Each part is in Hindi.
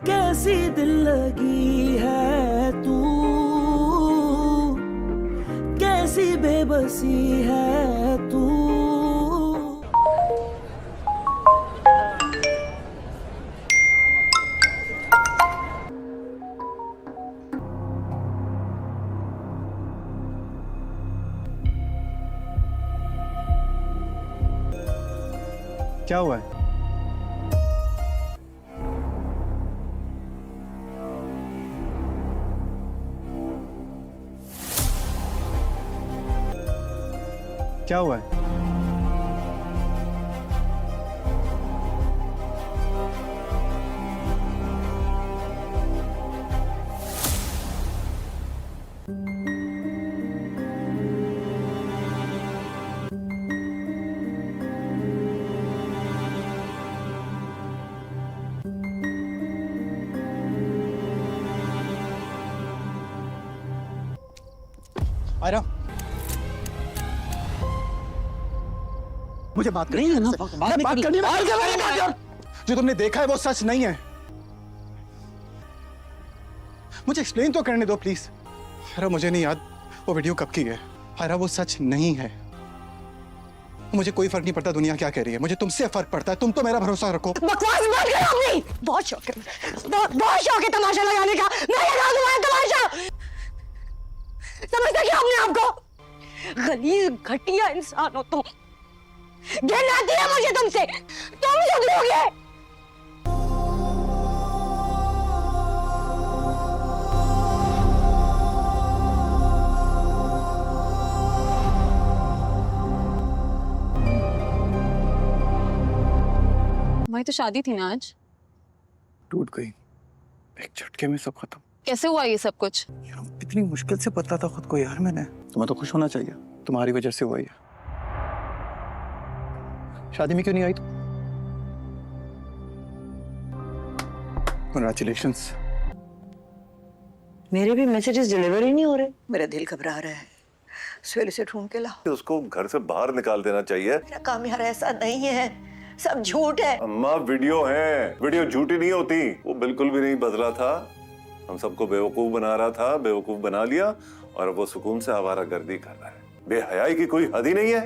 कैसी दिल लगी है तू, कैसी बेबसी है तू। क्या हुआ है? क्या हुआ है? आयरा, मुझे बात करनी है ना। बात करनी है। जो तुमने देखा है वो सच नहीं है। मुझे एक्सप्लेन तो करने दो प्लीज। आयरा, मुझे नहीं याद वो वीडियो कब की है। आयरा, वो सच नहीं है। मुझे कोई फर्क नहीं पड़ता दुनिया क्या कह रही है, मुझे तुमसे फर्क पड़ता है। तुम तो मेरा भरोसा रखो। बकवास मत करो अपनी। बहुत शौक है, बहुत शौक है तमाशा लगाने का। मैं लगा दूंगा तमाशा। समझते क्या अपने आप को? गलीज घटिया इंसान हो तुम। घिन आती है मुझे तुमसे। तुम सब लोग हैं। भाई तो शादी थी ना आज। टूट गई एक झटके में, सब खत्म। कैसे हुआ ये सब कुछ? यार, इतनी मुश्किल से पता था खुद को यार मैंने। तुम्हें तो खुश होना चाहिए, तुम्हारी वजह से हुआ ये। शादी में क्यों नहीं आई तुम? Congratulations। मेरे भी मैसेजेस डिलीवर ही नहीं हो रहे। मेरा दिल घबरा रहा है। सवेरे से ढूंढ के लाओ। उसको घर से बाहर निकाल देना चाहिए। मेरा काम यार ऐसा नहीं है, सब झूठ है। अम्मा, वीडियो है, वीडियो झूठी नहीं होती। वो बिल्कुल भी नहीं बदला था। हम सबको बेवकूफ बना रहा था, बेवकूफ बना लिया और वो सुकून से आवारागर्दी कर रहा है। बेहयाई की कोई हद ही नहीं है।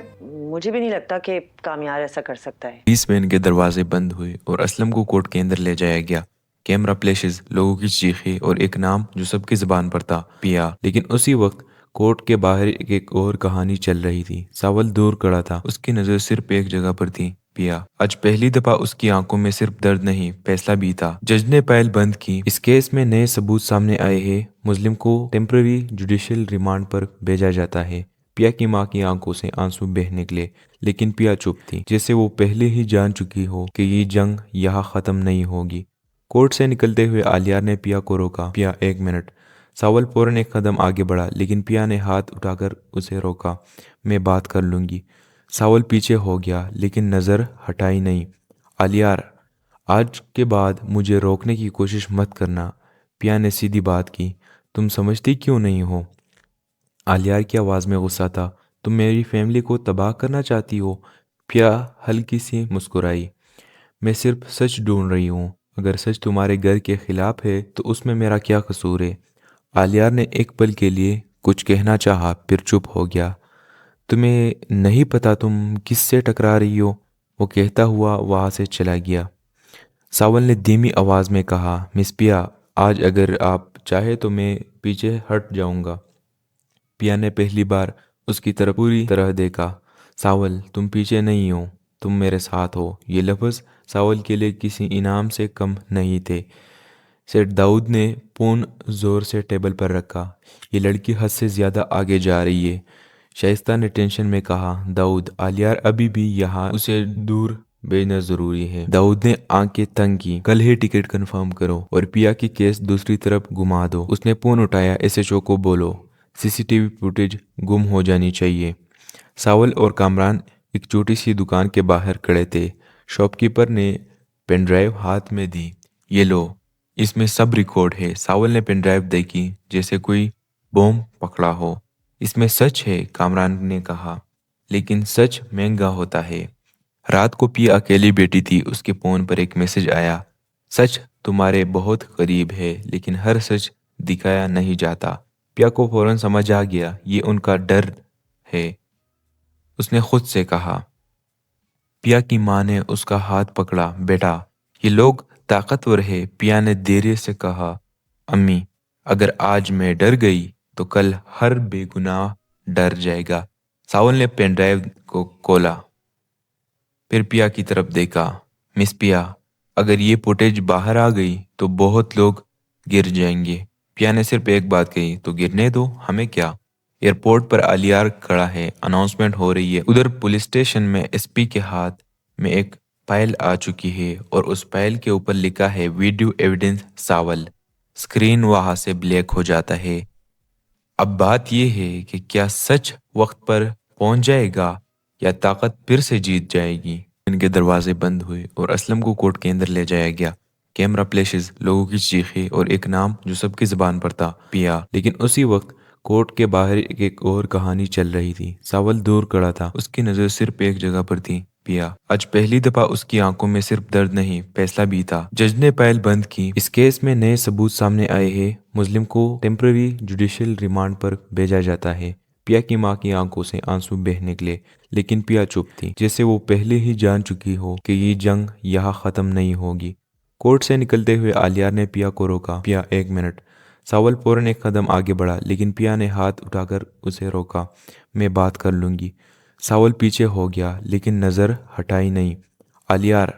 मुझे भी नहीं लगता कि कामयार ऐसा कर सकता है। पुलिस वैन के दरवाजे बंद हुए और असलम को कोर्ट के अंदर ले जाया गया। कैमरा फ्लैशेस, लोगों की चीखें और एक नाम जो सबकी जुबान पर था, पिया। लेकिन उसी वक्त कोर्ट के बाहर एक और कहानी चल रही थी। सावल दूर खड़ा था, उसकी नजर सिर्फ एक जगह पर थी, पिया। आज पहली दफा उसकी आंखों में सिर्फ दर्द नहीं, फैसला भी था। जज ने फाइल बंद की। इस केस में नए सबूत सामने आए हैं। मुस्लिम को टेम्पररी जुडिशियल रिमांड पर भेजा जाता है। पिया की माँ की आंखों से आंसू बह निकले, लेकिन पिया चुप थी, जैसे वो पहले ही जान चुकी हो कि ये जंग यहाँ खत्म नहीं होगी। कोर्ट से निकलते हुए आलियार ने पिया को रोका। पिया, एक मिनट। सावल फौरन एक कदम आगे बढ़ा, लेकिन पिया ने हाथ उठाकर उसे रोका। मैं बात कर लूंगी। सावल पीछे हो गया, लेकिन नजर हटाई नहीं। आलियार, आज के बाद मुझे रोकने की कोशिश मत करना। पिया ने सीधी बात की। तुम समझती क्यों नहीं हो? आलियार की आवाज़ में गुस्सा था। तुम मेरी फैमिली को तबाह करना चाहती हो? पिया हल्की सी मुस्कुराई। मैं सिर्फ सच ढूंढ रही हूँ। अगर सच तुम्हारे घर के खिलाफ है तो उसमें मेरा क्या कसूर है? आलियार ने एक पल के लिए कुछ कहना चाहा, फिर चुप हो गया। तुम्हें नहीं पता तुम किससे टकरा रही हो? वो कहता हुआ वहाँ से चला गया। सावल ने धीमी आवाज़ में कहा, मिस पिया, आज अगर आप चाहे तो मैं पीछे हट जाऊंगा। पिया ने पहली बार उसकी तरफ पूरी तरह देखा। सावल, तुम पीछे नहीं हो, तुम मेरे साथ हो। ये लफ्ज़ सावल के लिए किसी इनाम से कम नहीं थे। सेठ दाऊद ने फोन जोर से टेबल पर रखा। ये लड़की हद से ज़्यादा आगे जा रही है। शाइस्ता ने टेंशन में कहा, दाऊद, आलियार अभी भी यहाँ, उसे दूर भेजना जरूरी है। दाऊद ने आंखें तंग की। कल ही टिकट कंफर्म करो और पिया की केस दूसरी तरफ घुमा दो। उसने फोन उठाया। एसएचओ को बोलो सीसीटीवी फुटेज गुम हो जानी चाहिए। सावल और कामरान एक छोटी सी दुकान के बाहर खड़े थे। शॉपकीपर ने पेनड्राइव हाथ में दी। ये लो, इसमें सब रिकॉर्ड है। सावल ने पेनड्राइव देखी, जैसे कोई बॉम्ब पकड़ा हो। इसमें सच है, कामरान ने कहा, लेकिन सच महंगा होता है। रात को पिया अकेली बैठी थी। उसके फोन पर एक मैसेज आया, सच तुम्हारे बहुत करीब है, लेकिन हर सच दिखाया नहीं जाता। पिया को फौरन समझ आ गया ये उनका डर है। उसने खुद से कहा। पिया की माँ ने उसका हाथ पकड़ा। बेटा, ये लोग ताकतवर है। पिया ने धीरे से कहा, अम्मी, अगर आज मैं डर गई तो कल हर बेगुनाह डर जाएगा। सावल ने पेन ड्राइव को खोला, फिर पिया की तरफ देखा। मिस पिया, अगर ये फुटेज बाहर आ गई तो बहुत लोग गिर जाएंगे। पिया ने सिर्फ एक बात कही, तो गिरने दो, हमें क्या। एयरपोर्ट पर आलियार खड़ा है, अनाउंसमेंट हो रही है। उधर पुलिस स्टेशन में एसपी के हाथ में एक फाइल आ चुकी है और उस फाइल के ऊपर लिखा है वीडियो एविडेंस सावल। स्क्रीन वहां से ब्लैक हो जाता है। अब बात यह है कि क्या सच वक्त पर पहुंच जाएगा या ताकत फिर से जीत जाएगी। इनके दरवाजे बंद हुए और असलम को कोर्ट के अंदर ले जाया गया। कैमरा फ्लैशेस, लोगों की चीखें और एक नाम जो सबकी जुबान पर था, पिया। लेकिन उसी वक्त कोर्ट के बाहर एक और कहानी चल रही थी। सावल दूर खड़ा था, उसकी नजर सिर्फ एक जगह पर थी, पिया। आज पहली दफा उसकी आंखों में सिर्फ दर्द नहीं, फैसला भी था। जज ने फाइल बंद की। इस केस में नए सबूत सामने आए हैं। मुस्लिम को टेम्पररी जुडिशियल रिमांड पर भेजा जाता है। पिया की माँ की आंखों से आंसू बहने निकले, लेकिन पिया चुप थी, जैसे वो पहले ही जान चुकी हो कि ये जंग यहाँ खत्म नहीं होगी। कोर्ट से निकलते हुए आलियार ने पिया को रोका। पिया, 1 मिनट। सावल फौरन एक कदम आगे बढ़ा, लेकिन पिया ने हाथ उठाकर उसे रोका। मैं बात कर लूंगी। सावल पीछे हो गया, लेकिन नजर हटाई नहीं। आलियार,